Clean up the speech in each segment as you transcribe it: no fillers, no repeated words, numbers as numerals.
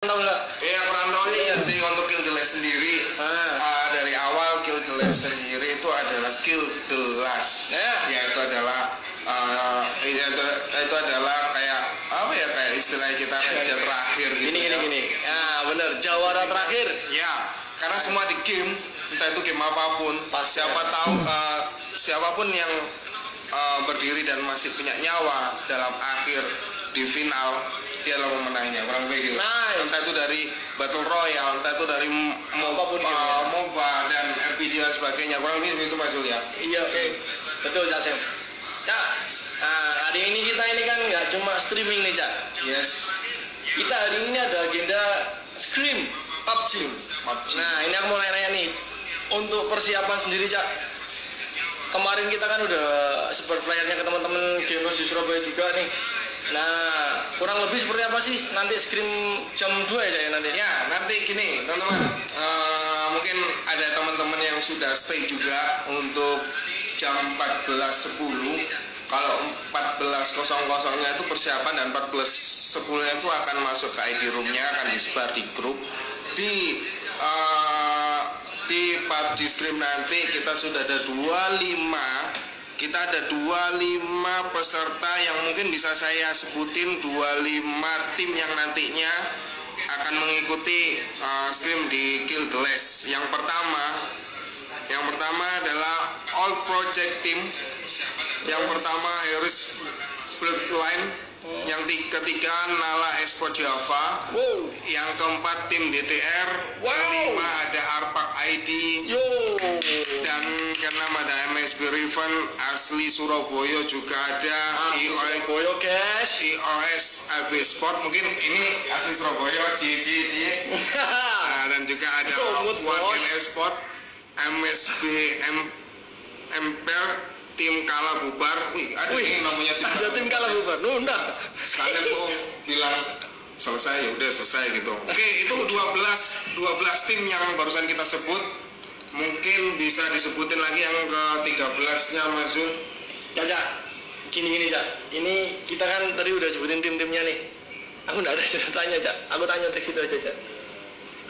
Tahu nggak? Ya kurang tahunya ya sih untuk Kill the Last sendiri. Dari awal Kill the Last sendiri itu adalah Kill the Last. Yaitu adalah itu adalah kayak apa ya, kayak istilah kita raja terakhir gitu. Gini. Bener, jawara terakhir. Ya, karena semua di game, entah itu game apapun, siapa tahu siapapun yang berdiri dan masih punya nyawa dalam akhir di final, dia adalah pemenangnya, kurang lebih gitu. Entah itu dari Battle Royale, entah itu dari MOBA dan RPG dan sebagainya, kurang lebih itu Mas Julia. Iya, oke. Betul, Cak Sem. Cak, hari ini kita kan nggak cuma streaming nih, Cak. Yes. Kita hari ini ada agenda Scream PUBG. Nah, ini aku mau nanya nih, untuk persiapan sendiri, Cak. Kemarin kita kan udah super playernya ke teman-teman gamers di Surabaya juga nih. Nah, kurang lebih seperti apa sih nanti Scream jam 2 ya nanti? Ya, nanti gini teman-teman, mungkin ada teman-teman yang sudah stay juga untuk jam 14.10. Kalau 14.00-nya itu persiapan dan 14.10-nya itu akan masuk ke ID room-nya, akan disebar di grup. Di PUBG Scream nanti kita sudah ada 25 peserta yang mungkin bisa saya sebutin, 25 tim yang nantinya akan mengikuti Scream di Kill the Last. Yang pertama adalah All Project Team. Yang pertama Harris Bloodline. Yang ketiga Nala Esport Java. Yang keempat tim DTR. Yang kelima ada Arpak ID. Dan keenam ada MSB Riven asli Surabaya, juga ada IOS AB Sport, mungkin ini asli Surabaya, dan juga ada One Esport, MSB Emper, tim kalah bubar. Ini namanya tim kalah bubar. Sekalian tuh bilang selesai, udah selesai gitu. Oke, itu 12 tim yang barusan kita sebut. Mungkin bisa disebutin lagi yang ke-13-nya Mas Zul. Caca, gini Cak. Ini kita kan tadi udah sebutin tim-timnya nih. Aku nggak ada ceritanya, Cak. Aku tanya teks itu aja, Cak.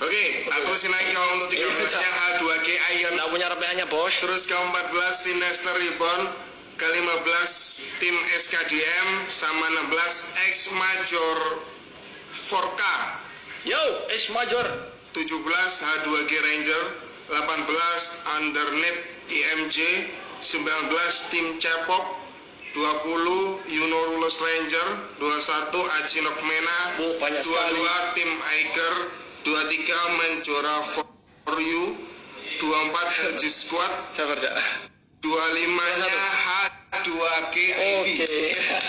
Oke, aku terusin lagi kalau untuk 13-nya A2G Iron. Nggak punya RPA-nya, Bos. Terus ke-14 Sinister Ribbon. Ke-15 tim SKDM sama 16 X Major 4K. Yo, X Major. 17 H2G Ranger. 18 Undernet IMJ, 19 tim Cepok, 20 Yunorulus Ranger, 21 Ajinok Mena, 22 tim Aiger, 23 Menjora For You, 24 LG Squad, 25-nya H2G ID.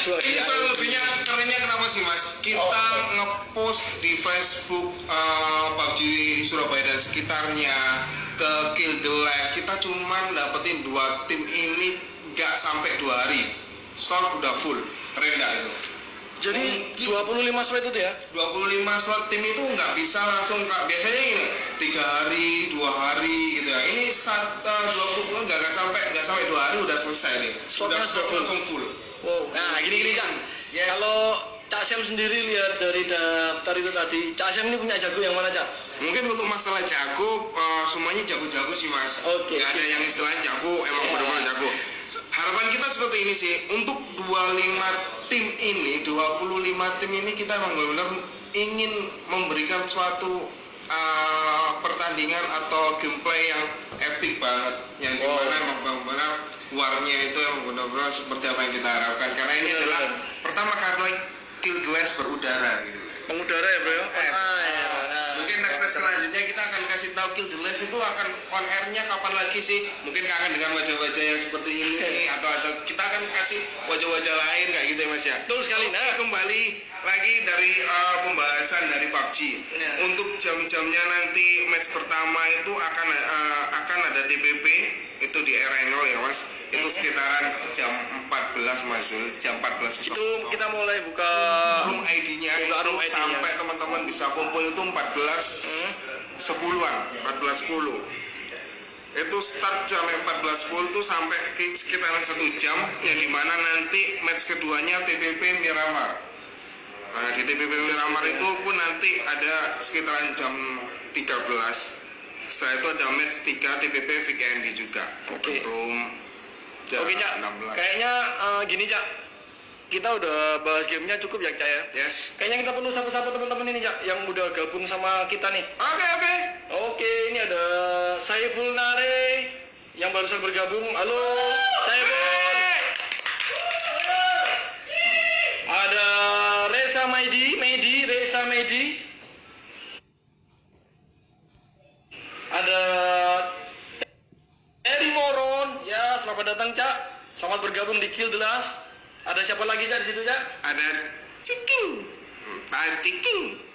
Ini kurang lebihnya kerennya kenapa sih Mas? Kita ngepost di Facebook PUBG Surabaya dan sekitarnya ke Kill the Last. Kita cuman dapetin 2 tim ini gak sampai 2 hari. Slot udah full. Keren gak itu? Jadi 25 slot itu ya? 25 slot tim itu nggak bisa langsung, biasanya ini 3 hari, 2 hari gitu ya. Ini 20 nggak sampai 2 hari udah selesai nih. Slotnya sudah full. Wow. Nah gini Cak. Yes. Kalau Cak Sem sendiri lihat dari daftar itu tadi, Cak Sem ini punya jago yang mana, Cak? Mungkin untuk masalah jago, semuanya jago-jago sih Mas. Oke. Gak ada yang istilahnya jago, emang benar-benar jago. Harapan kita seperti ini sih, untuk 25 tim ini, 25 tim ini kita memang benar-benar ingin memberikan suatu pertandingan atau gameplay yang epic banget, yang dimana memang benar-benar warnya itu yang benar-benar seperti apa yang kita harapkan, karena ini adalah pertama kali Kill the Last berudara gitu. Mengudara ya bro? Mungkin next selanjutnya kita akan kasih tahu Kill the Last itu akan on airnya kapan lagi sih? Mungkin kangen dengan wajah-wajah yang seperti ini atau kita akan kasih wajah-wajah lain kayak gitu ya Mas ya. Betul sekali. Nah, kembali lagi dari pembahasan dari PUBG. Untuk jam-jamnya nanti match pertama itu akan ada TPP itu di Arenal ya Mas. Itu sekitaran jam 14 Mas Zul, jam 14.00. Itu kita mulai buka room ID-nya sampai teman-teman bisa kumpul itu 14.10-an, 14.10. Itu start jam 14.10 tuh sampai sekitaran 1 jam, yang dimana nanti match keduanya TPP Miramar. Nah, di TPP Miramar itu pun nanti ada sekitaran jam 13. Setelah itu ada match 3 TPP VKND juga. Oke. Jam Oke, Cak. 16. Kayaknya gini, Cak. Kita udah bahas gamenya cukup ya, Cak ya? Yes. Kayaknya kita perlu sapa-sapa teman-teman ini, Cak, yang udah gabung sama kita nih. Oke. Oke, ini ada Saiful Nare yang barusan bergabung. Halo, Saiful. Ada Reza Medi. Ada Eri Moron. Ya, selamat datang, Cak. Selamat bergabung di Kill the Last. Ada siapa lagi, Cak, di situ, Cak? Ada Ciking.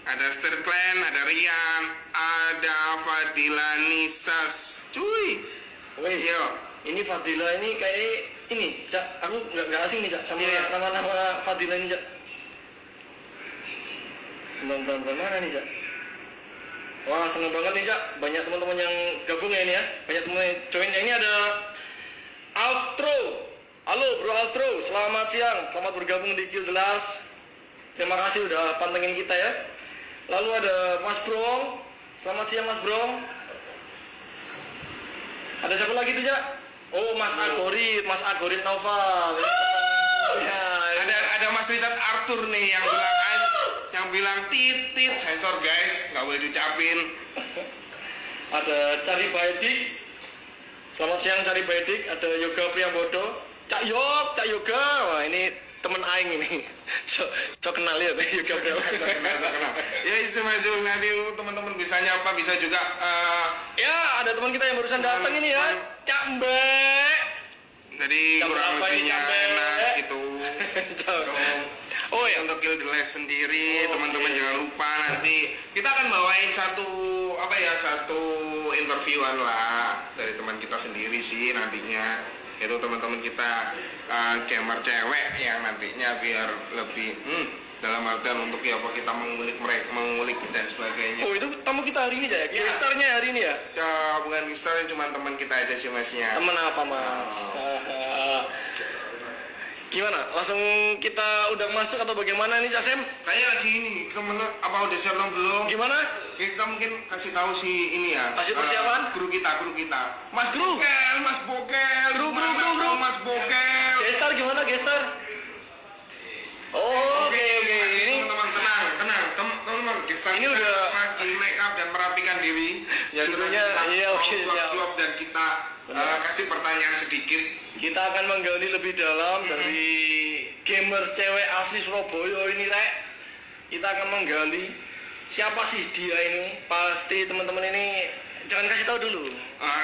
Ada Star Clan, ada Rian, ada Fadila Nisas. Cuy. Wih, Yo. ini Fadila ini kayak ini, Cak. Aku nggak asing nih, Cak, sama nama-nama Fadila ini, Cak. Nonton mana nih, Cak? Wah, seneng banget nih, Cak. Banyak teman-teman yang gabung ya ini ya. Banyak teman yang join. Ini ada Alftro. Halo, Bro Alftro. Selamat siang. Selamat bergabung di Kill the Last. Terima kasih udah pantengin kita ya. Lalu ada Mas Brong. Selamat siang, Mas Brong. Ada siapa lagi tuh, Cak? Oh, Mas Agorit Nova. Ya, Ada Mas Richard Arthur nih yang bilang titit sensor guys, nggak boleh diucapin. Ada Cari Baedik. Selamat siang, Cari Baedik. Ada Yoga Priambodo. Cak Yoga. Wah, ini temen aing ini. So kenal ya Yoga Priambodo. Kenal. Ya ismail nanti teman-teman bisa nyapa, bisa juga Ya, ada teman kita yang barusan datang ini ya. Cak Mbak. jadi Jam kurang berapa ini, lebihnya Cak? enak gitu. Oh ya, Untuk Kill the Last sendiri, teman-teman jangan lupa nanti kita akan bawain satu interviewan lah dari teman kita sendiri sih nantinya. Itu teman-teman kita gamer cewek yang nantinya biar lebih dalam artian untuk ya apa kita mengulik dan sebagainya. Oh itu tamu kita hari ini ya? Gestarnya hari ini ya? Ya bukan gestarnya, cuma teman kita aja sih masnya. Temen apa, Mas? Gimana? Langsung kita udah masuk atau bagaimana nih, Cak Sem? Kayak lagi ini, temen apa udah siap belum? Gimana? Kita mungkin kasih tahu si ini ya. Kasih persiapan? Kru kita. Mas Kru? Bokel. Kru. Mas Bokel. Gestar gimana, Gestar? Oh, oke. Ini Teman-teman tenang. Teman-teman, kita Ini udah lagi make up dan merapikan diri. Ya, dulunya, iya, oke, siap. Jawab dan kita kasih pertanyaan sedikit. kita akan menggali lebih dalam dari gamers cewek asli Surabaya ini, Rek. Kita akan menggali siapa sih dia ini. Pasti teman-teman ini jangan kasih tahu dulu.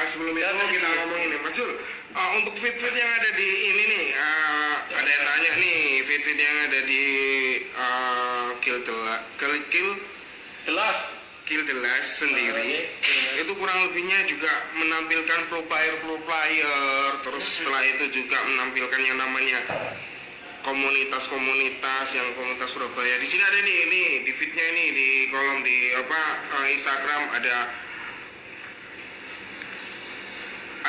Sebelum itu kita ngomongin nih, Mas Jul. Untuk fit-fit yang ada di ini nih, ada yang tanya nih, fit-fit yang ada di Kill the Last sendiri itu kurang lebihnya juga menampilkan pro player, terus setelah itu juga menampilkan yang namanya komunitas yang komunitas Surabaya. Di sini ada nih, ini di feednya ini di kolom di Instagram ada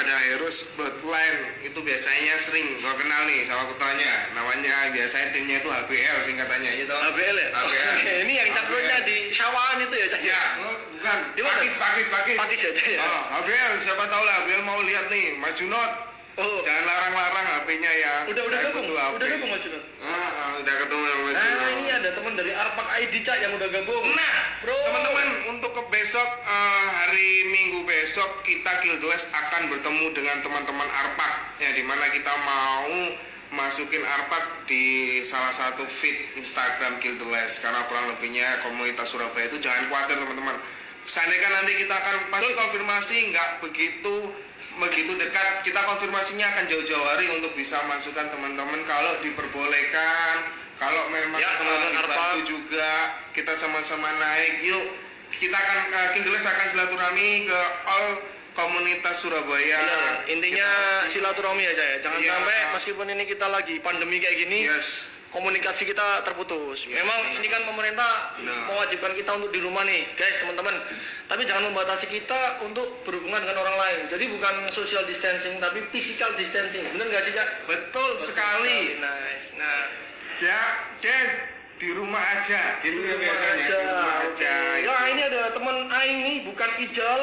Heroes Bloodline, itu biasanya sering gua kenal nih sama ketuanya, namanya biasanya timnya itu HBL singkatannya itu. HBL ya? HBL. Ini yang campurnya di Sawan itu ya, Cak? Ya, bukan. Di mana? Pakis. Pakis ya, Cak, ya? HBL, siapa tahu lah HBL mau lihat nih, Mas Junot. Oh. Jangan larang-larang HP-nya ya. Udah gabung. Udah gabung, Mas Junot. Udah ketemu sama Mas Junot. Ini ada teman dari Arpak ID, Cak, yang udah gabung. Nah, Bro, teman-teman, untuk ke besok hari Minggu besok kita Kill the Last akan bertemu dengan teman-teman Arpak ya, dimana kita mau masukin Arpak di salah satu feed Instagram Kill the Last, karena kurang lebihnya komunitas Surabaya itu jangan khawatir teman-teman. Seandainya nanti kita akan pasti konfirmasi nggak begitu dekat, kita konfirmasinya akan jauh-jauh hari untuk bisa masukkan teman-teman kalau diperbolehkan, kalau memang ya, teman-teman dibantu juga kita sama-sama naik. Yuk kita akan Kill the Last akan silaturahmi ke all komunitas Surabaya. Benar. Intinya silaturahmi aja ya. Jangan sampai meskipun ini kita lagi pandemi kayak gini, komunikasi kita terputus. Memang ini kan pemerintah mewajibkan kita untuk di rumah nih, guys, teman-teman. Tapi jangan membatasi kita untuk berhubungan dengan orang lain. Jadi bukan social distancing, tapi physical distancing. Bener nggak sih, Cak? Betul sekali. Nice. Nah, Des, di rumah aja gitu ya Di rumah biasanya aja. di rumah aja. Ya ini ada teman Aing nih, bukan Ijal.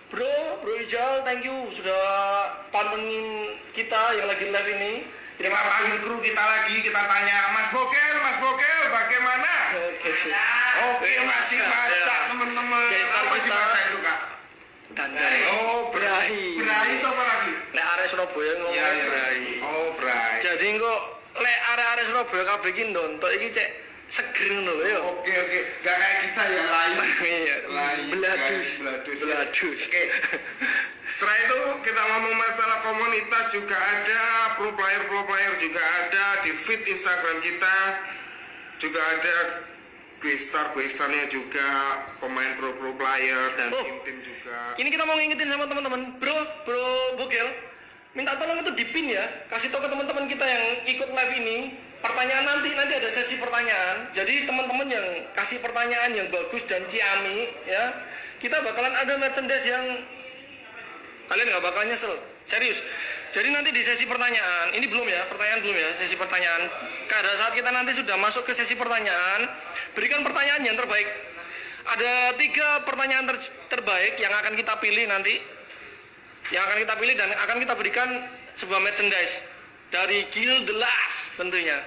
Bro Ijal, thank you sudah pantengin kita yang lagi live ini. Kita panggil kru kita lagi, kita tanya Mas Bokel bagaimana? Oke sih. Oke, masih masak teman-teman. Oke, Apa kita- sih masak itu kak? Dandai. Oh, Berahi. Berahi itu apa lagi? Lek area Surabaya ngomong Iya, iya. berahi. Oh, berahi. Jadi kok lek area Surabaya kabeh iki ndontok iki cek seger ngono lho ya. Oke. Gak kayak kita ya lain. Iya. Lain, Beladus. guys, beladus. Beladus. Oke. Setelah itu kita ngomong masalah komunitas juga ada, pro player juga ada di feed Instagram kita, juga ada gue-starnya juga, pemain pro player dan Oh. tim-tim juga. Ini kita mau ngingetin sama teman-teman, bro Bogel, minta tolong itu dipin ya, kasih tahu ke teman-teman kita yang ikut live ini, pertanyaan nanti ada sesi pertanyaan. Jadi teman-teman yang kasih pertanyaan yang bagus dan ciami, ya, kita bakalan ada merchandise yang kalian nggak bakal nyesel, serius. Jadi nanti di sesi pertanyaan, ini belum ya, pertanyaan belum ya, sesi pertanyaan. Pada saat kita nanti sudah masuk ke sesi pertanyaan, berikan pertanyaan yang terbaik. Ada 3 pertanyaan terbaik yang akan kita pilih nanti, dan akan kita berikan sebuah merchandise dari Kill the Last tentunya.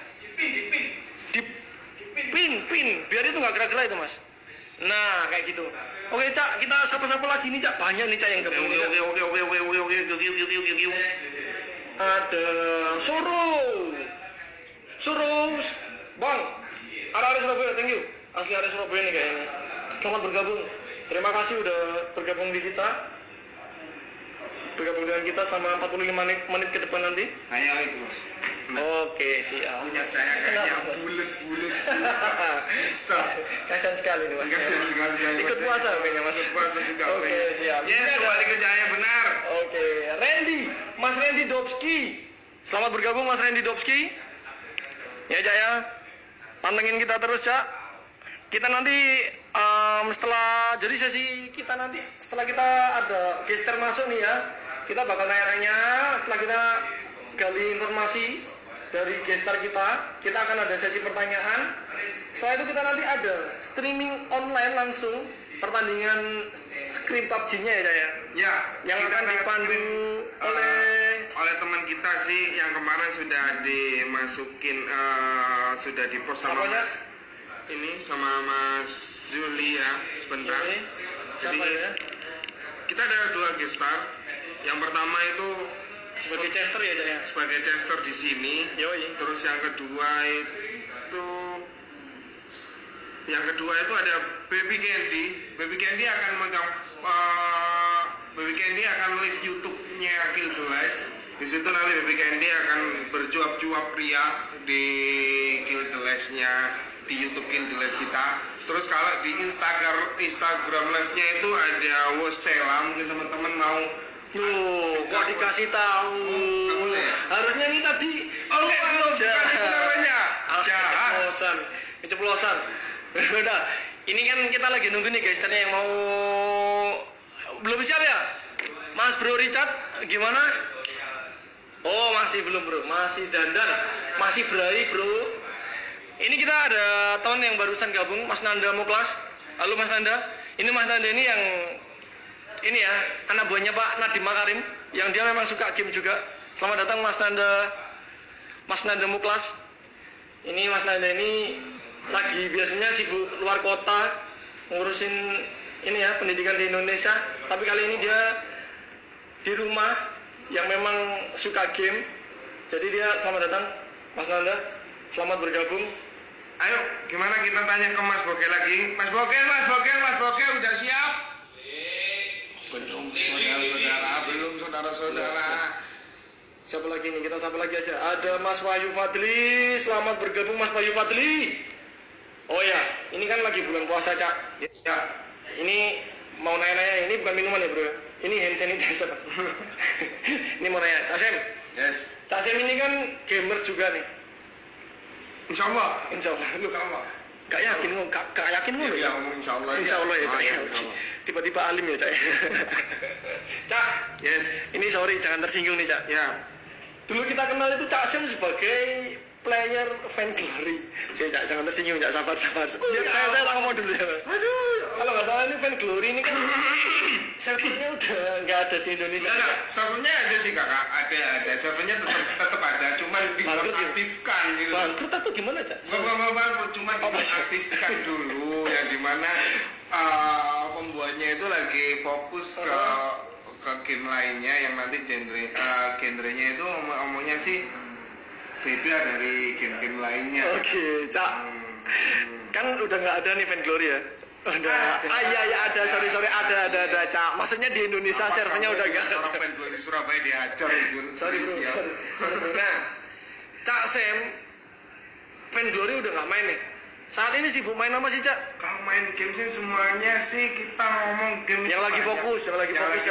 Pin, biar itu nggak gerak-gerak itu mas. Nah kayak gitu. Oke Cak, kita sapa-sapa lagi nih Cak, banyak nih Cak yang gabung. Oke. Ada Suruh, Bang, arah Surabaya, thank you. Asli arah Surabaya nih kayaknya. Selamat bergabung. Terima kasih udah bergabung di kita. Bergabung dengan kita selama 45 menit ke depan nanti. Kayak itu mas. Oke, siap. Punya saya kayaknya Kenapa, Mas? bulet. Bisa. Kasian sekali nih mas. Kasian sekali saya, Ikut Mas. puasa kayaknya mas. Ikut puasa juga. Oke, siap. Yes, Ini ada- kembali ke Jaya benar. Oke, Mas Randy Dobski. Selamat bergabung Mas Randy Dobski. Ya Cak ya, pantengin kita terus Cak. Kita nanti jadi sesi kita nanti setelah kita ada gestar masuk nih ya, kita bakal nanya-nanya. Setelah kita gali informasi dari gestar kita akan ada sesi pertanyaan. Setelah itu kita nanti ada streaming online langsung pertandingan Scream PUBG-nya ya Cak ya. Ya, Yang kita akan dipandu oleh teman kita sih yang kemarin sudah dimasukin sudah dipost sama Apanya? Mas ini sama Mas Juli ya sebentar. Oke. Jadi Siapa ya? kita ada 2 gestar. Yang pertama itu Sebagai caster ya Cak ya. sebagai caster di sini. Yoi. Terus yang kedua itu ada Baby Candy. Baby Candy akan live YouTube-nya Kill the Last. Di situ nanti Baby Candy akan bercuap-cuap ria di Kill the Last-nya di YouTube Kill the Last kita. Terus kalau di Instagram live-nya itu ada Wosela, mungkin teman-teman mau. Kok dikasih tahu? Nggak boleh ya? Harusnya ini tadi. Oke, belum bukan itu namanya. Jahat. Keceplosan. Udah. Ini kan kita lagi nunggu nih guys, ternyata yang mau belum siap ya? Mas Bro Richard gimana? Oh, masih belum bro, masih dandan, masih berai bro. Ini kita ada teman yang barusan gabung, Mas Nanda Muklas. Halo Mas Nanda. Ini Mas Nanda ini yang ini ya, anak buahnya Pak Nadiem Makarim, yang dia memang suka game juga. Selamat datang Mas Nanda Muklas. Ini Mas Nanda ini lagi biasanya sibuk luar kota ngurusin ini ya pendidikan di Indonesia, tapi kali ini dia di rumah yang memang suka game. Jadi dia selamat datang Mas Nanda, selamat bergabung. Ayo, gimana kita tanya ke Mas Bokel lagi? Mas Bokel udah siap? Belum saudara-saudara. Siapa lagi nih? Kita sapa lagi aja. Ada Mas Wahyu Fadli. Selamat bergabung Mas Wahyu Fadli. Oh ya, ini kan lagi bulan puasa, Cak. Ya, Ini mau nanya-nanya, ini bukan minuman ya, Bro. Ini hand sanitizer. Ini mau nanya, Cak Sem. yes. Cak Sem ini kan gamer juga nih. Insya Allah. Insya Allah. Lu Insya Allah. gak yakin, gak yakin lu Ya, ya? ngomong insya Allah. Insya Allah ya, Cak. Ah, Ya. insya Allah. Tiba-tiba alim ya, Cak. Cak, Yes. ini sorry, jangan tersinggung nih, Cak. Ya. Dulu kita kenal itu Cak Sem sebagai player fan glory. Jangan tersenyum, sabar. Biar saya ngomong dulu ya. Aduh. Kalau nggak salah ini fan glory ini kan servernya udah nggak ada di Indonesia. Enggak, servernya ada sih kakak, ada. Servernya tetap ada, cuman dinonaktifkan gitu. Bangkrut atau gimana aja? Bangkrut, cuma dinonaktifkan dulu, yang dimana pembuatnya itu lagi fokus ke game lainnya yang nanti genrenya itu omongnya sih beda dari game-game lainnya. Oke, Cak. Kan udah nggak ada nih fan glory ya? Udah. Iya ada, sorry ada Cak. Maksudnya di Indonesia servernya udah nggak ada. Orang fan glory Surabaya diajar. Sorry bro. Nah, Cak Sam, fan glory udah nggak main nih. Saat ini sibuk main apa sih, Cak? Kalau main game sih semuanya sih kita ngomong game yang lagi fokus ya.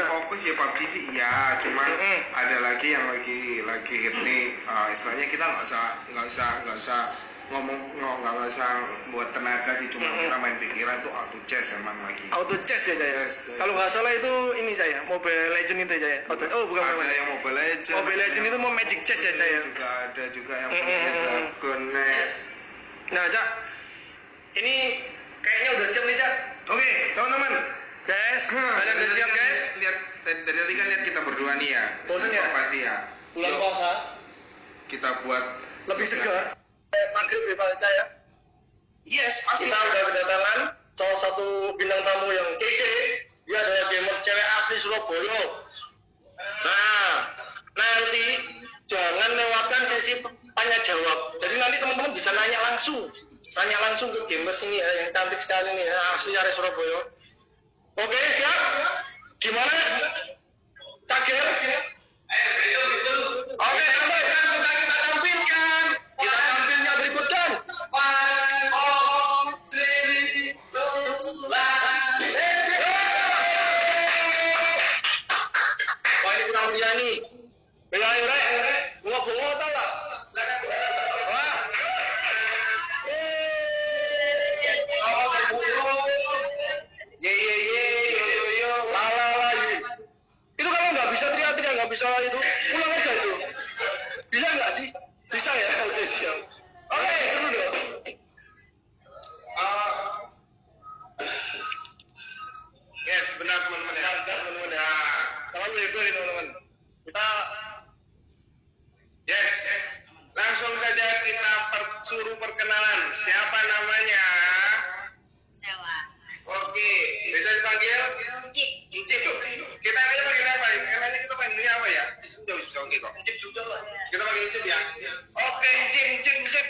Fokus ya PUBG sih ya, cuman ada lagi yang lagi hit nih, istilahnya kita nggak usah nggak usah buat tenaga sih, cuma kita main pikiran tuh auto chess emang lagi. Auto chess ya, Jaya? Kalau nggak salah itu ini saya, Mobile Legend itu Jaya. Bukan ada yang Mobile Legend. Mobile Legend itu mau Magic Chess ya, Jaya? Ada juga yang punya Dragonet. Nah, Cak, ini kayaknya udah siap nih, Cak. Oke, teman-teman. Guys, kalian udah siap, guys? Lihat dari tadi kan lihat kita berdua nih ya. Bosan ya? Pasti ya. Bulan puasa. Kita buat Lebih segar. Maghrib ya, Pak Cak ya? Yes, pasti. Kita udah kedatangan salah satu bintang tamu yang kece. Dia adalah gamer cewek asli Surabaya. Nah, nanti jangan lewatkan sesi tanya jawab. Jadi nanti teman-teman bisa nanya langsung ke gamers ini ya, yang cantik sekali nih ya, asli dari Surabaya. Oke, siap? Gimana? Cager? Oke, sampai kita tampilkan. Kita tampilnya berikutkan. Wah, ini kurang dia nih. Bunga tau gak? Itu kalau nggak bisa teriak-teriak, nggak bisa itu, pulang aja itu. Bisa nggak sih? Bisa ya? Oke, siap. Oke, dulu dong. Yes, benar teman-teman ya. Kalau boleh teman-teman. Kita Yes. Langsung saja kita suruh perkenalan. Siapa namanya? Sewa. Oke, bisa dipanggil? Incip. Kita ini panggil apa? Namanya kita panggilnya apa ya? Oke kok. Incip juga lah. Kita panggil Incip ya. Oke, Incip.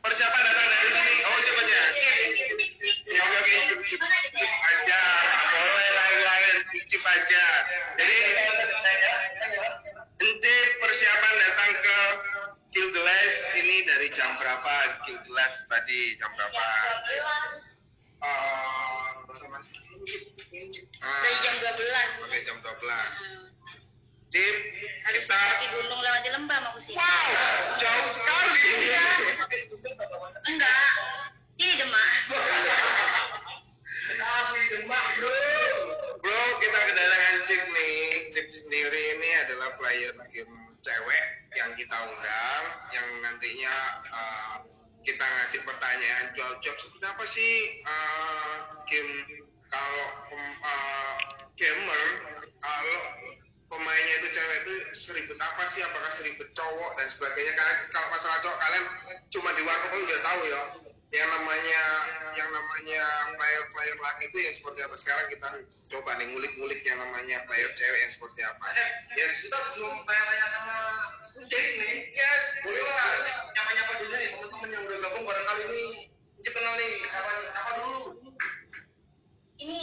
Persiapan datang dari sini. Oh, Incip aja. Incip. Ya, oke, Incip aja. Boleh lain-lain, Incip aja. Jadi Incip persiapan datang ke Guild Glass ini dari jam berapa? Guild Glass tadi jam berapa? Dari jam 12. Oke, jam 12. Cip, Harus kita mendaki gunung lewati lembah mau kesini. jauh sekali. Enggak. Di Demak. Bro, kita kedatangan Cip nih. Cip sendiri ini adalah player game cewek yang kita undang, yang nantinya kita ngasih pertanyaan jawab seperti apa sih game kalau gamer kalau pemainnya itu cewek itu seribet apa sih, apakah seribet cowok dan sebagainya. Karena kalau masalah cowok kalian cuma di warkop pun udah tahu ya, yang namanya player laki itu yang seperti apa. Sekarang kita coba nih ngulik-ngulik yang namanya player cewek yang seperti apa. Yes, kita sebelum tanya-tanya sama Cip nih, yes, boleh lah nyapa-nyapa dulu nih teman-teman yang udah gabung barangkali ini. Cip kenal nih, siapa dulu? Ini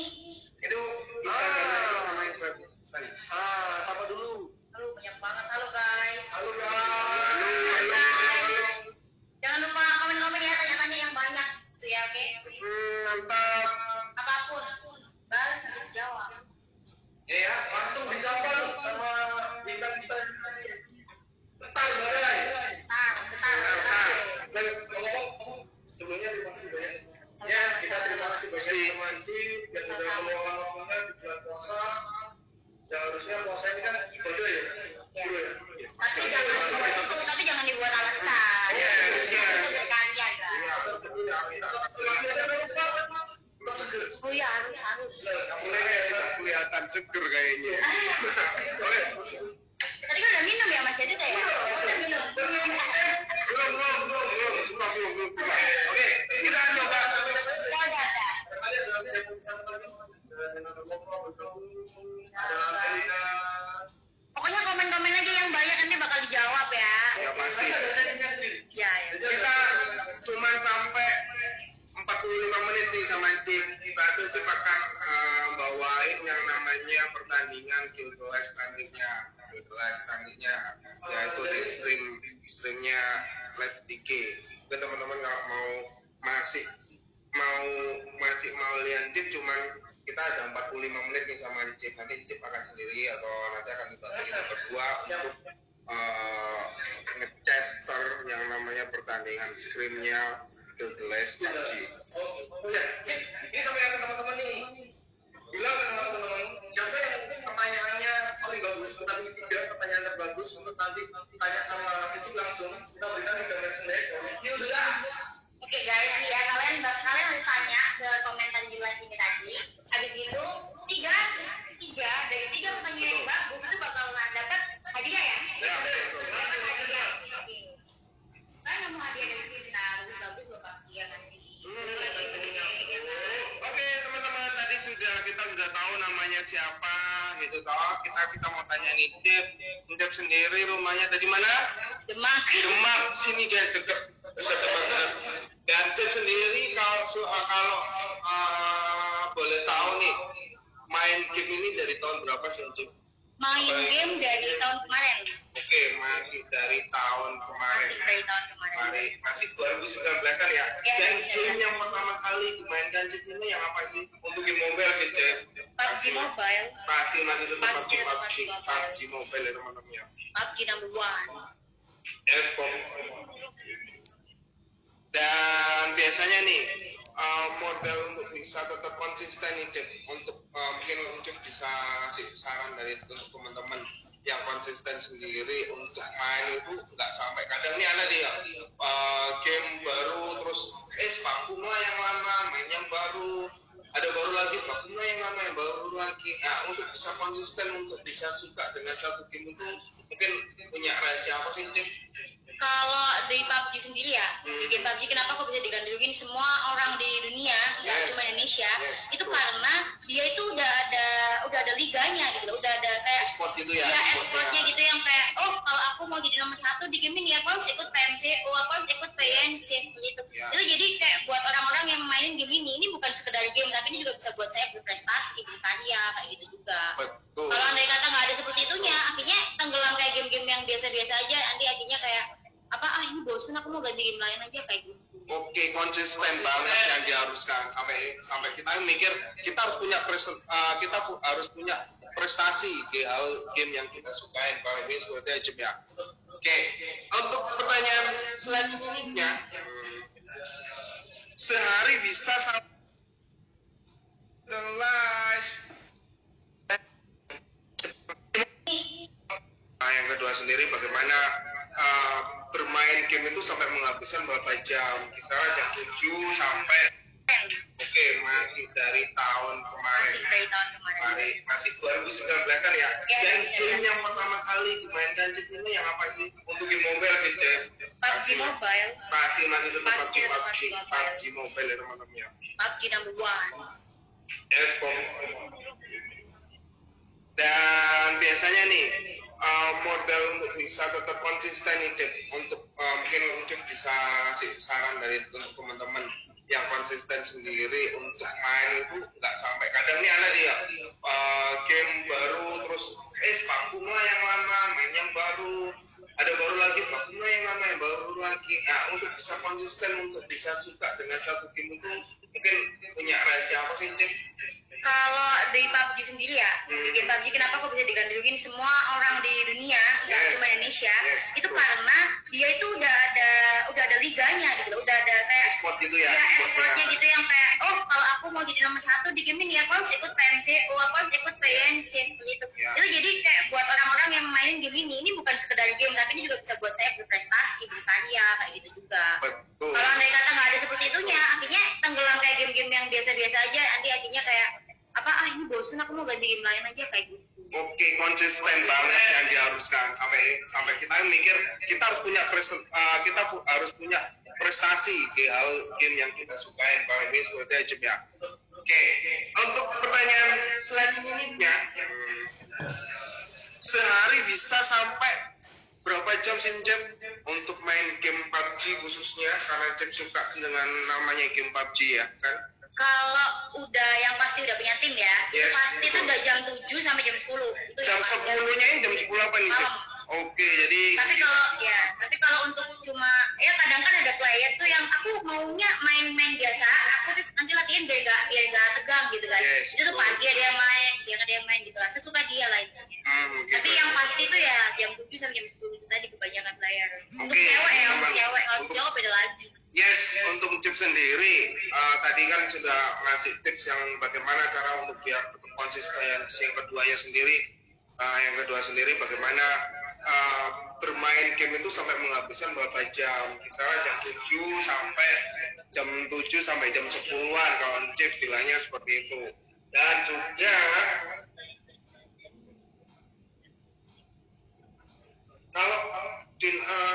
Itu namanya siapa? siapa dulu? halo, banyak banget. Halo guys. Halo. Jangan lupa komen-komen ya, tanya-tanya yang banyak gitu ya, oke? Mantap. Apapun. Balas nanti dijawab. Ya, langsung dijawab sama bintang kita. Bentar, boleh. Setar. Dan ngomong sebelumnya terima kasih banyak. Yes, kita terima kasih banyak teman Cip yang sudah meluangkan waktunya di bulan puasa yang harusnya puasa ini kan ibadah ya. Ya. Bro, ya. Tapi jangan dibuat alasan. Yes. Berkarya kan. Oh ya harus. Kelihatan seger kayaknya. Tadi kan udah minum ya Mas Jadid ya? Udah minum. Belum. Oke, kita coba. Ya udah. Pokoknya komen-komen aja yang banyak nanti bakal dijawab ya. Ya pasti. Ya. Kita cuma sampai 45 menit nih sama Cip. Kita tuh Cip akan bawain yang namanya pertandingan Gilgoes tandingnya yaitu di streamnya Live DK. Mungkin teman-teman kalau masih mau lihat Cip, cuman kita ada 45 menit nih sama Cip. Nanti Cip akan sendiri atau nanti akan dibagi kita berdua untuk nge-caster yang namanya pertandingan scrimnya Gilgoes PUBG. Oh ya, ini sampai yang teman-teman nih bilang sama teman-teman siapa yang pertanyaannya paling bagus, tadi 3 pertanyaan terbagus untuk nanti tanya sama Cip langsung kita berikan 3 merchandise dari Gilgoes. Oke guys, ya kalian harus tanya ke komentar di live ini tadi. Habis itu tiga dari 3 pertanyaan yang bagus itu bakal dapat hadiah ya. Dapat hadiah. Kan nggak mau hadiah dari kita, bagus loh pasti ya ngasih. Oke teman-teman, tadi kita sudah tahu namanya siapa gitu toh. Kita mau tanya nih Cip sendiri rumahnya tadi mana? Demak. Sini guys, deket banget. Dan Cip sendiri kalau boleh tahu nih, main game ini dari tahun berapa sih Cip? Main game dari tahun kemarin. Oke, masih dari tahun kemarin. Masih 2019-an ya. Dan game yang pertama kali dimainkan Cip ini yang apa sih? Untuk game mobile sih Cip. PUBG Mobile. Masih tetap PUBG Mobile ya teman-teman ya. PUBG number 1. Esport. Dan biasanya nih model untuk bisa tetap konsisten nih Cip, untuk mungkin Cip bisa kasih saran dari untuk teman-teman yang konsisten sendiri untuk main itu nggak sampai kadang nih ada dia game baru terus vakumlah yang lama, main yang baru, ada baru lagi vakumlah yang lama, yang baru lagi. Nah untuk bisa konsisten, untuk bisa suka dengan satu game itu mungkin punya rahasia apa sih Cip? Kalau di PUBG sendiri ya, di game PUBG kenapa kok bisa digandrungin semua orang di dunia, nggak cuma Indonesia, itu karena dia itu udah ada liganya gitu loh, udah ada kayak Esport gitu ya? Ya esportnya gitu yang kayak, oh kalau aku mau jadi nomor 1 di game ini aku harus ikut PMCO, aku harus ikut PNC seperti itu. Itu jadi kayak buat orang-orang yang mainin game ini bukan sekedar game, tapi ini juga bisa buat saya berprestasi, berkarya kayak gitu juga. Betul. Kalau andai kata nggak ada seperti itunya, akhirnya tenggelam kayak game-game yang biasa-biasa aja, nanti akhirnya kayak ini bosen, aku mau ganti game lain aja kayak gitu. Oke, konsisten banget yang diharuskan sampai kita mikir kita harus punya prestasi di hal game yang kita sukain. Kalau ini seperti aja ya. Oke, untuk pertanyaan selanjutnya, sehari bisa sampai live. Nah, yang kedua sendiri bagaimana bermain game itu sampai menghabiskan berapa jam? Kisaran jam 7 sampai masih dari tahun kemarin. Masih 2019-an ya. Dan game yang pertama kali dimainkan Cip ini yang apa sih? Untuk game mobile sih Cip. PUBG Mobile. Masih tetap PUBG Mobile ya teman-teman ya. PUBG number 1. Esport. Dan biasanya nih model untuk bisa tetap konsisten nih Cip, untuk mungkin Cip bisa kasih saran dari untuk teman-teman yang konsisten sendiri untuk main itu nggak sampai kadang nih ada dia game baru terus vakumlah yang lama, main yang baru, ada baru lagi vakumlah yang lama, yang baru lagi. Nah untuk bisa konsisten, untuk bisa suka dengan satu game itu mungkin punya rahasia apa sih Cip? Kalau di PUBG sendiri ya, di game PUBG kenapa kok bisa digandrungin semua orang di dunia, nggak cuma Indonesia, itu karena dia itu udah ada liganya gitu loh, udah ada kayak Sport gitu ya, e-sportnya gitu yang kayak kalau aku mau jadi nomor 1 di game ini aku harus ikut PMCO, aku harus ikut VNC seperti itu. Itu jadi kayak buat orang-orang yang mainin game ini bukan sekedar game, tapi ini juga bisa buat saya berprestasi, berkarya kayak gitu juga. Betul. Kalau andai kata nggak ada seperti itunya, akhirnya tenggelam kayak game-game yang biasa-biasa aja, nanti akhirnya kayak ini bosan, aku mau ganti game lain aja kayak gitu. Oke, konsisten banget yang diharuskan sampai kita mikir kita harus punya harus punya prestasi di hal game yang kita sukain. Kalau ini seperti aja ya. Oke, untuk pertanyaan selanjutnya, sehari bisa sampai berapa jam sih Cem untuk main game PUBG khususnya karena Cem suka dengan namanya game PUBG ya kan? Kalau udah yang pasti udah punya tim ya, Yes, pasti itu betul. udah jam 7 sampai jam 10. Itu Jam 10-nya ini jam 10 apa nih Cem? Malam. Oke, jadi Tapi kalau untuk cuma kadang kan ada player tuh yang aku maunya main biasa, aku terus nanti latihan biar nggak tegang gitu kan. Yes, Itu tuh betul. pagi ada yang main, siang ada yang main gitu lah. Sesuka dia lah itu. gitu. Tapi yang pasti itu ya jam 7 sampai jam 10 itu tadi kebanyakan player. Untuk Oke, cewek memang. kalau Untuk- cowok beda lagi. Yes, untuk Cem sendiri, tadi kan sudah ngasih tips yang bagaimana cara untuk biar tetap konsisten. Yang kedua sendiri bagaimana bermain game itu sampai menghabiskan berapa jam. Misalnya jam 7 sampai jam 10-an kalau Cem bilangnya seperti itu. Dan juga kalau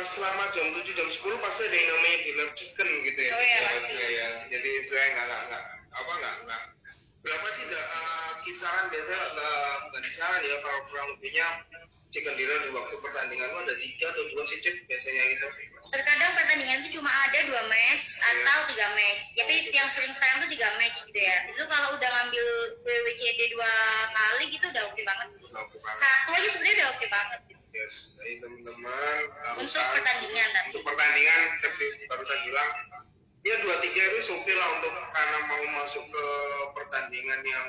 selama jam 7 jam 10 pasti ada yang namanya dinner chicken gitu ya. Oh iya, pasti. Ya. Jadi saya nggak berapa sih kisaran biasanya bukan kisaran ya kalau kurang lebihnya chicken dinner di waktu pertandingan itu ada 3 atau 2 sih Cek biasanya gitu. Terkadang pertandingan itu cuma ada 2 match atau 3 match. Tapi yang sering sekarang tuh 3 match gitu ya. Itu kalau udah ngambil WWJD 2 kali gitu udah oke banget sih. Oke banget. Satu aja sebenarnya udah oke banget gitu. Yes, jadi teman-teman Untuk pertandingan tapi. untuk pertandingan seperti barusan bilang ya 2-3 itu oke lah untuk karena mau masuk ke pertandingan yang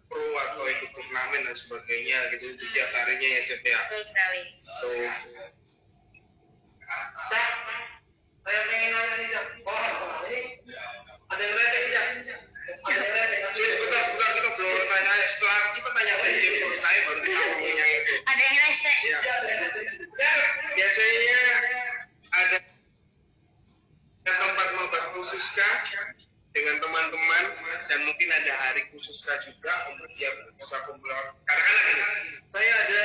pro atau ikut turnamen dan sebagainya gitu itu tiap harinya ya Cep ya. Betul sekali. So, Saya pengen nanya nih, Cak. Ini ada yang rese nih, Cak. Ada yang rese. sebentar kita belum tanya setelah kita tanya Cep selesai baru kita ngomongnya itu. Ada yang rese. Ya. Ada yang rese. Biasanya ada tempat mabar khusus kah dengan teman-teman dan mungkin ada hari khusus kah juga untuk dia bisa kumpul. Kadang-kadang gini, saya ada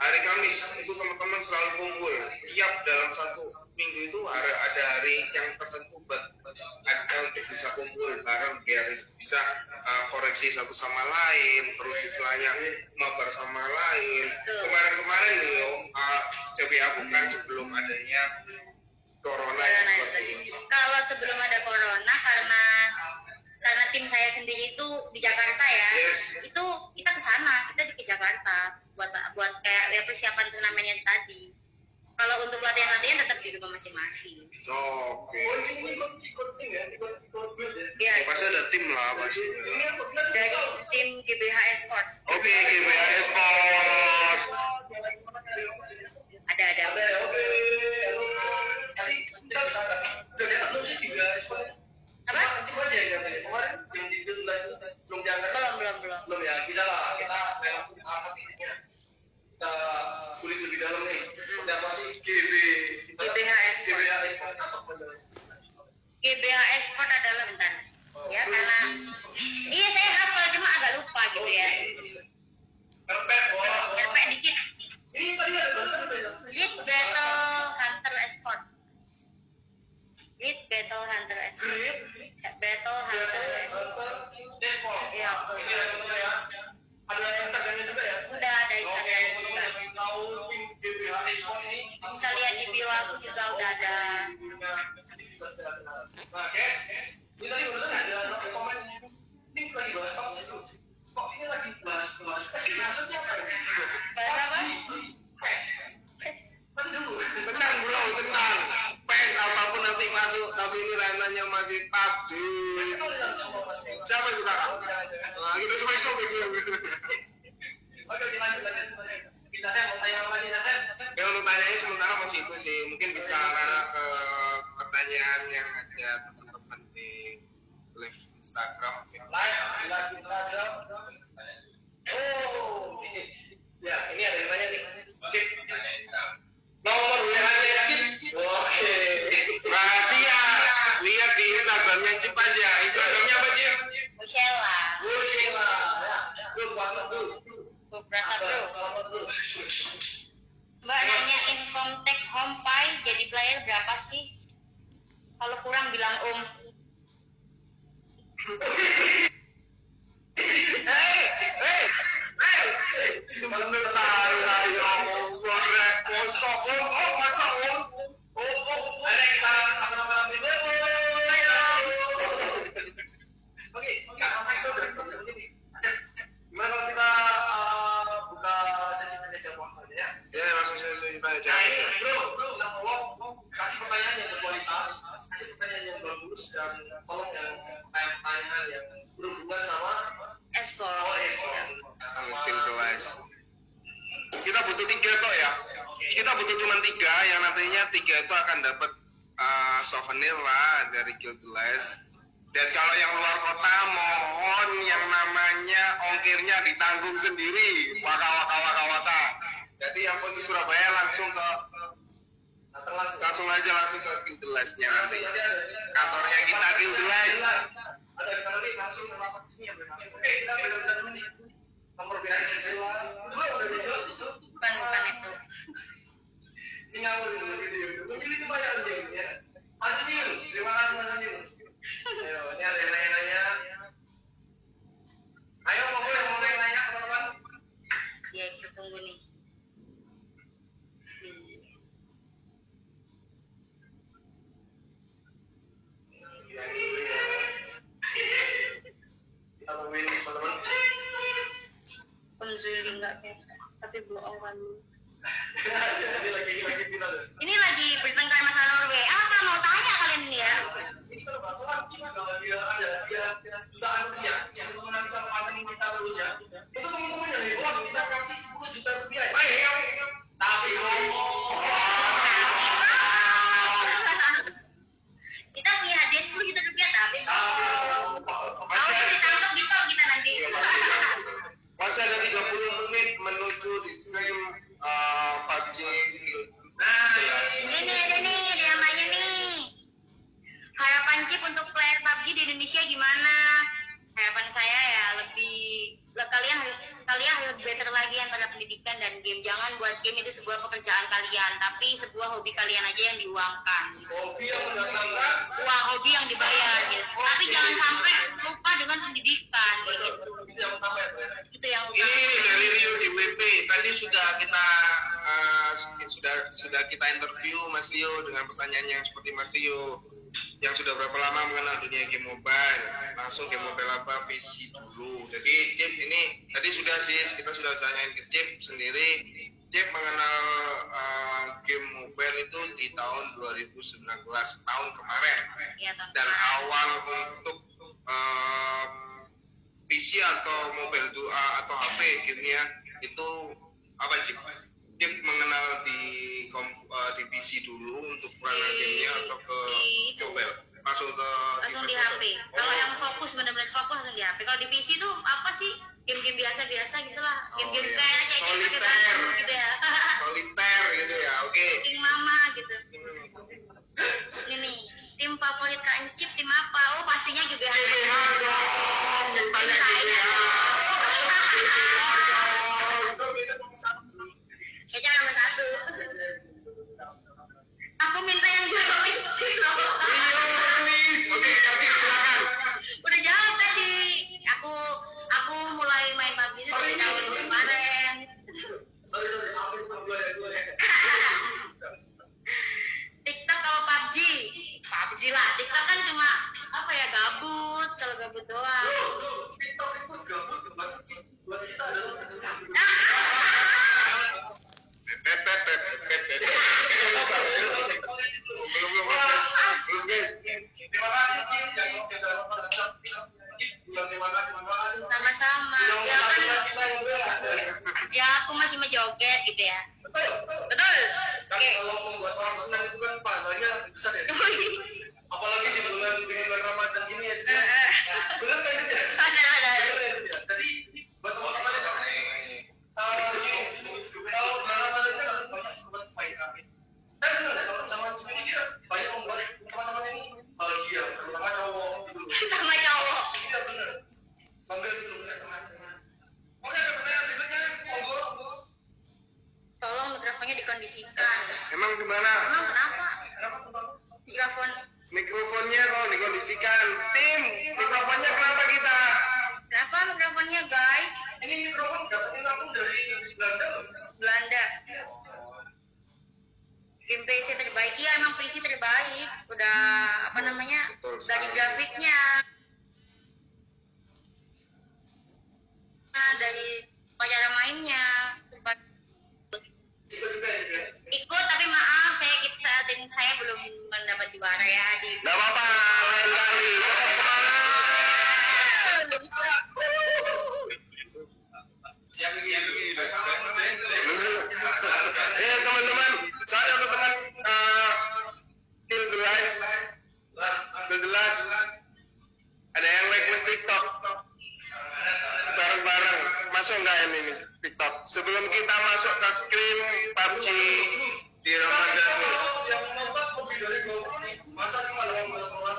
hari Kamis itu teman-teman selalu kumpul. Tiap dalam satu minggu itu ada hari yang tertentu buat ada untuk bisa kumpul bareng biar bisa koreksi satu sama lain, terus istilahnya mabar sama lain. Kemarin nih CBA bukan sebelum adanya corona ya seperti ini. Kalau sebelum ada corona karena tim saya sendiri itu di Jakarta ya. Yes. Itu kita ke sana, kita di Jakarta buat kayak persiapan turnamennya tadi. Kalau untuk latihan-latihan tetap di rumah masing-masing. Oke. Ikut tim ya, ikut build ya. Ya, Pasti ada tim lah pasti. dari tim GBH Esports. Oke, GBA Sport. Ada. Oke. Tadi kita bisa udah lihat belum sih juga respon? Apa? Cuma aja ya kemarin yang di build itu belum diangkat. Belum. Ya, bisa lah kita angkat ininya. Kita kulik lebih dalam nih. Seperti apa sih GBH Esport. Apa sebenarnya? GBH Esport adalah bentar. Ya, karena saya hafal cuma agak lupa gitu ya. Kerpek dikit. Ini tadi ada bahasa apa ya? Lead Battle Hunter Esport. Lead Battle Hunter Esport. Battle Hunter Esport. Despot. Iya, betul. Ini ada temennya ya. Ada Instagramnya juga ya? Udah ada Instagram juga. Yang tahu tim GBH Esport ini. Bisa lihat di bio aku juga udah ada. Nah, guys, ini tadi barusan ada satu komen. Ini lagi bahas PUBG tuh. Kok ini lagi bahas ini maksudnya apa ya? Bahasa apa? Kan dulu. Tenang bro, tenang. PES apapun nanti masuk, tapi ini ranahnya masih PUBG. Siapa itu kakak? Nah, kita semua iso gitu. Oke, lanjut. Kita saya mau tanya apa lagi, Nasir? Ya untuk tanyanya sementara masih itu sih. Mungkin bisa arah ke pertanyaan yang ada teman-teman di live Instagram. Live Instagram. Oh, ya ini ada yang tanya nih. Cip. Nomor WA-nya Cip. Oke. Rahasia. Lihat di Instagramnya Cip aja. Instagramnya apa Cip? Sheila. Sheila. Ya. Bro, WhatsApp dulu. Berasa bro. Mbak nanyain kontak HomePi jadi player berapa sih? Kalau kurang bilang om. Sebentar ayo gorek kosong. Oh, masa om? Ayo kita sama-sama ambil dulu. Oke, Kak, masa itu udah begini. Gimana kalau kita buka sesi tanya jawab saja ya? Ya, langsung saya tanya Nah jawab. ini bro, kita tolong kasih pertanyaan yang berkualitas, kasih pertanyaan yang bagus, dan tolong yang pertanyaan yang berhubungan sama Esport. Tim kelas. Kita butuh 3 toh ya. Kita butuh cuma 3 yang nantinya 3 itu akan dapat souvenir lah dari Guild Glass. Dan kalau yang luar kota mohon yang namanya ongkirnya ditanggung sendiri. Waka. Jadi yang pun di Surabaya langsung langsung ke Guild Glass-nya nanti. Kantornya kita Guild Glass. Ada kalau ini langsung melakukan sini ya. Oke, kita beda dulu nih. Nomor BA Sheila. Dua udah dijual itu. Bukan itu. Ini ngawur gitu. Mungkin itu banyak ya. Azil, terima kasih Mas Azil. Ayo, ini ada yang nanya-nanya. Ayo, mau yang nanya teman-teman. Ya, kita tunggu nih. Kita tungguin teman-teman. Om Zuli nggak kayak, tapi bohong kan lu. Ini Ini lagi bertengkar masalah Norway. Apa mau tanya kalian ini ya? ini kalau nggak salah kalau dia ada jutaan rupiah yang mengenai kita panen kita terus ya. Itu teman-teman yang hebat kita kasih 10 juta rupiah. Tapi Kita punya hadiah 10 juta rupiah tapi kalau ditangkap gitu kita nanti. Masih ada 30 menit menuju di stream PUBG. Ini ada nih, ada yang nanya nih. Harapan Cip untuk player PUBG di Indonesia gimana? Harapan saya ya kalian harus better lagi antara pendidikan dan game. Jangan buat game itu sebuah pekerjaan kalian, tapi sebuah hobi kalian aja yang diuangkan. hobi yang mendatangkan Hobi yang dibayar gitu. Tapi jangan sampai lupa dengan pendidikan kayak gitu. itu yang utama ya. Itu yang Ini utama. dari Rio di WP. Tadi sudah kita interview Mas Rio dengan pertanyaan yang seperti Mas Rio yang sudah berapa lama mengenal dunia game mobile. Langsung game mobile apa PC dulu. Jadi Cip ini tadi kita sudah tanyain ke Cip sendiri. Cip mengenal game mobile itu di tahun 2019 tahun kemarin. Iya, Dan awal untuk PC atau mobile atau HP gamenya itu apa Cip? Cip mengenal di PC dulu untuk peranan gamenya atau ke mobile? Langsung di HP. Kalau yang fokus benar-benar fokus langsung di HP. Kalau di PC itu apa sih? Game-game biasa-biasa gitulah. Game-game kayak solitaire gitu ya. solitaire gitu ya. Oke. King Mama gitu. Ini nih, tim favorit Kak Encip tim apa? Oh, pastinya GBH. Tanya GBH. Kayaknya nomor 1. Aku minta yang jawab Encip loh. Please. Oke, tadi silakan. Udah jawab tadi. Aku mulai main PUBG itu dari tahun kemarin. TikTok kalau PUBG lah. TikTok kan cuma apa ya, gabut, kalau gabut doang. TikTok itu gabut buat kita adalah belum guys. Terima kasih Cip yang sudah kan ya aku masih mau joget gitu ya. Betul. Oke. Kalau membuat orang senang itu kan pahalanya besar ya. Apalagi di bulan Ramadan gini ya. Benar kan itu ya? Ada. Jadi buat teman-teman ini kalau Ramadan itu harus banyak buat baik. Saya senang ya kalau sama ini dia banyak membuat teman-teman ini bahagia, terutama cowok gitu. Sama cowok. Iya benar. Bangga dulu teman-teman. Oke, pertanyaan berikutnya, monggo. Tolong mikrofonnya dikondisikan. Emang gimana? Emang kenapa? Mikrofon. Mikrofonnya kalau dikondisikan. Tim, mikrofonnya kenapa kita? Kenapa mikrofonnya guys? Ini mikrofon dapatnya langsung dari Belanda loh. Belanda. Game PC terbaik. Iya emang PC terbaik. Udah apa namanya? Betul Dari sekali. grafiknya. Nah, dari cara mainnya. Ikut tapi maaf saat ini saya belum mendapat juara ya di. Gak apa-apa, lain kali. Teman-teman, saya teman Kill the Last ada yang like TikTok bareng-bareng, masuk nggak ini TikTok? Sebelum kita masuk ke screen PUBG di Ramadan nih. Yang nonton lebih dari 20, masa cuma 18 orang?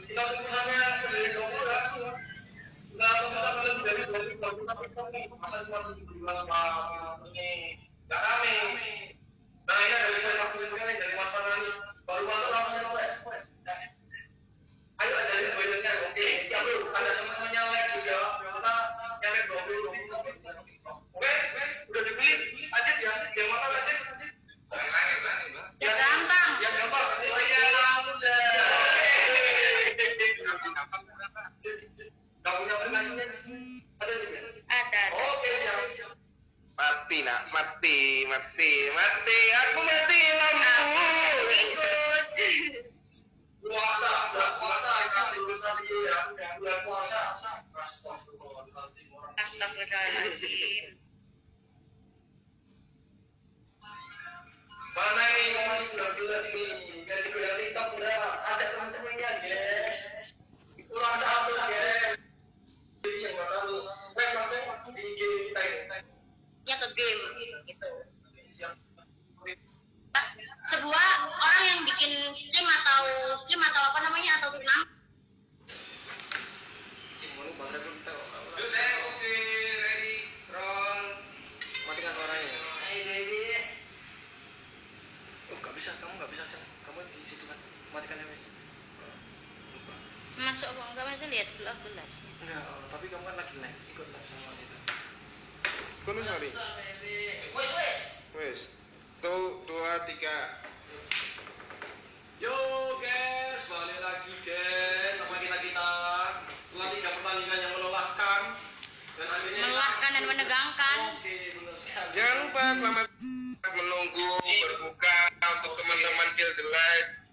Kita tulisannya dari 20 ya. Nggak bisa lebih dari 20, tapi masa cuma 17 orang? Terus nih, nggak rame. Nah ini dari Mas Fitri, dari Mas Fanani, baru masuk langsung request. Ayo ajarin banyak. Oke, siap dulu. Ada teman-temannya like juga. Kita yang like 20. Oke, udah dibeli aja ya. Yang mana aja? Ya gampang. Yang gampang. Oh iya, langsung deh. Gak punya aplikasinya? Ada juga? Ada. Oke, siap. Mati nak, mati. Aku mati lampu. Ikut. Puasa, kita lulusan dia ya. Bulan puasa. Astagfirullahaladzim. Mana ini ngomongin 19 ini? Jadi kuliah TikTok udah ajak teman-temannya, guys. Kurang satu, guys. Jadi yang nggak tahu, masuk di game kita ini. Ya ke game gitu. Siap. Sebuah orang yang bikin stream atau apa namanya atau turnamen. Oke, ready, roll. Matikan suaranya. Hai baby. Oh, kamu nggak bisa. Kamu di situ kan. Matikan MS. Lupa. Masuk kok enggak masih lihat full of the last. Enggak, tapi kamu kan lagi live, ikut live sama itu. Kuno hari. Wes. Tuh, 2, 3. Yo guys, balik lagi guys sama kita setelah 3 pertandingan yang melelahkan dan akhirnya Melelahkan dan menegangkan. Oke, benar sekali. Jangan lupa selamat menunggu berbuka untuk teman-teman Kill the Last.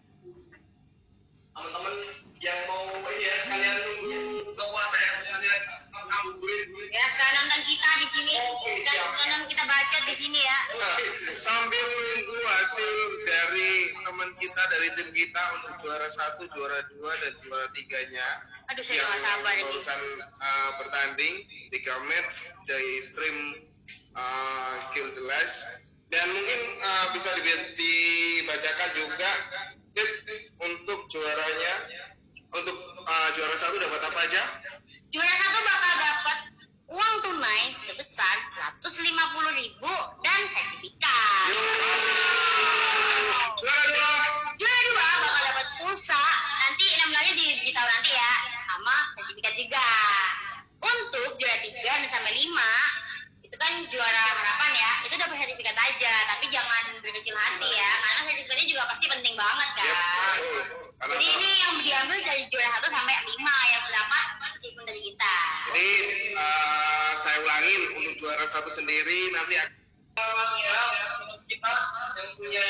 Teman-teman yang mau ini ya kalian nunggu buka puasa ya kalian ngabuburit. Ya sekarang nonton kita di sini. Dan nonton kita baca di sini ya. Nah, sambil menunggu hasil dari teman kita dari tim kita untuk juara 1, juara 2 dan juara 3-nya Aduh saya yang nggak sabar ini. barusan bertanding 3 match dari stream Kill the Last, dan mungkin bisa dibacakan juga untuk juaranya. Untuk juara 1 dapat apa aja? Juara 1 bakal dapat uang tunai sebesar 150.000 dan sertifikat. Juara 2. Juara 2 bakal dapat pulsa. Nanti nominalnya diberitahu nanti ya, sama sertifikat juga. Untuk juara 3 dan sampai 5 itu kan juara harapan ya, itu dapat sertifikat aja, tapi jangan berkecil hati ya, karena sertifikatnya juga pasti penting banget kan. Jadi ini yang diambil dari juara 1 sampai 5 yang dapat achievement dari kita. Jadi saya ulangin, untuk juara 1 sendiri nanti Ya, kita yang punya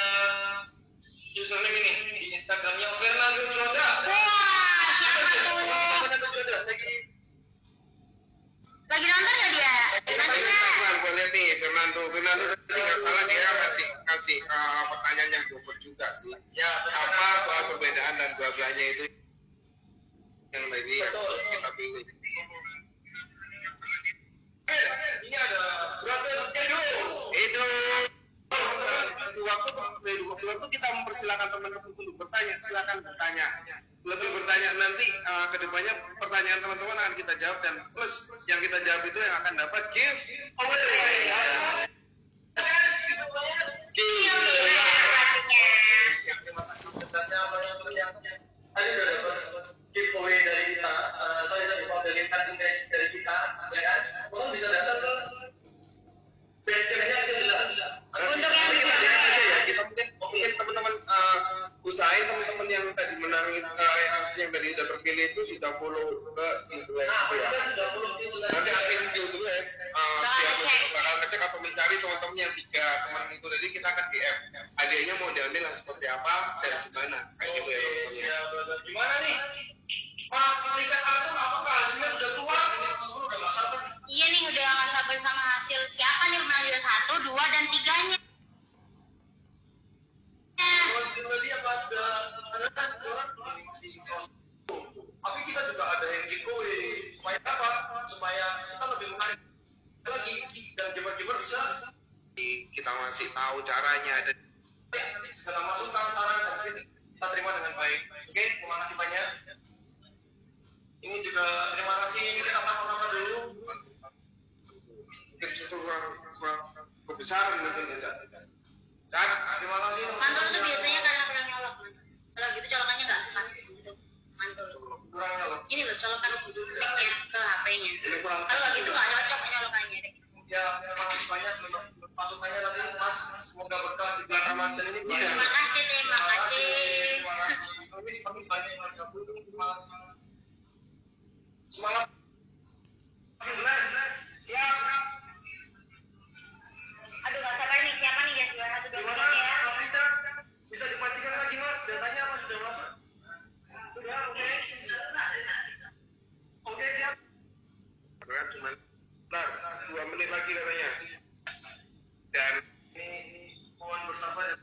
username ini di Instagramnya Fernando Joda. Wah, siapa tuh? Fernando Joda lagi Lagi nonton nggak dia? Fernando tadi nggak salah dia kasih pertanyaan yang bobot juga sih. Ya, apa soal perbedaan dan dua-duanya itu yang tadi kita pilih. Ini ada berapa Itu waktu kita mempersilakan teman-teman untuk bertanya, silakan bertanya. Lebih bertanya nanti kedepannya pertanyaan teman-teman akan kita jawab dan plus yang kita jawab itu yang akan dapat give away. Tadi udah dapat giveaway dari kita, dari cutting guys dari kita, ya kan? Orang bisa datang ke base-nya itu jelas. Untuk yang Kita mungkin teman-teman usahain teman-teman yang tadi menang yang tadi sudah terpilih itu sudah follow ke Guild ya. Nanti admin Guild bakal ngecek atau mencari teman-teman yang 3 teman itu tadi kita akan DM. Hadiahnya mau diambil seperti apa dan gimana kayak gitu ya teman-teman. Gimana nih? Mas, lihat kartu apakah hasilnya sudah keluar? Udah nggak sabar. Iya nih udah nggak sabar sama hasil siapa nih menang 1, 2 dan 3-nya. Tapi kita juga ada yang giveaway supaya apa? Supaya kita lebih menarik lagi dan gamer-gamer bisa Kita masih tahu caranya dan segala masukan saran dan kritik kita terima dengan baik. Oke, terima kasih banyak. Ini juga terima kasih kita sama-sama dulu. itu kurang kebesaran mungkin ya. Dan terima kasih. Mantul tuh biasanya karena kurang nyolok mas. Kalau gitu colokannya nggak pas gitu. Mantul. Kurangnya loh. Ini loh colokan mic-nya ke HP-nya. Ini kurang. Kalau gitu nggak cocok nyolokannya deh. Ya, terima kasih banyak untuk masukannya tadi Mas. Semoga berkah di bulan Ramadan ini. Terima kasih, terima kasih. Terima kasih. Kami banyak yang bergabung. Terima kasih. Semangat. Siap. Aduh nggak sabar nih siapa nih yang juara 1, 2, 3 Gimana? ya. Mas Rita? Bisa dipastikan lagi Mas, datanya apa sudah masuk? Sudah, oke. Oke, siap. Berat cuma 2 menit lagi katanya. Dan Ini mohon bersabar ya.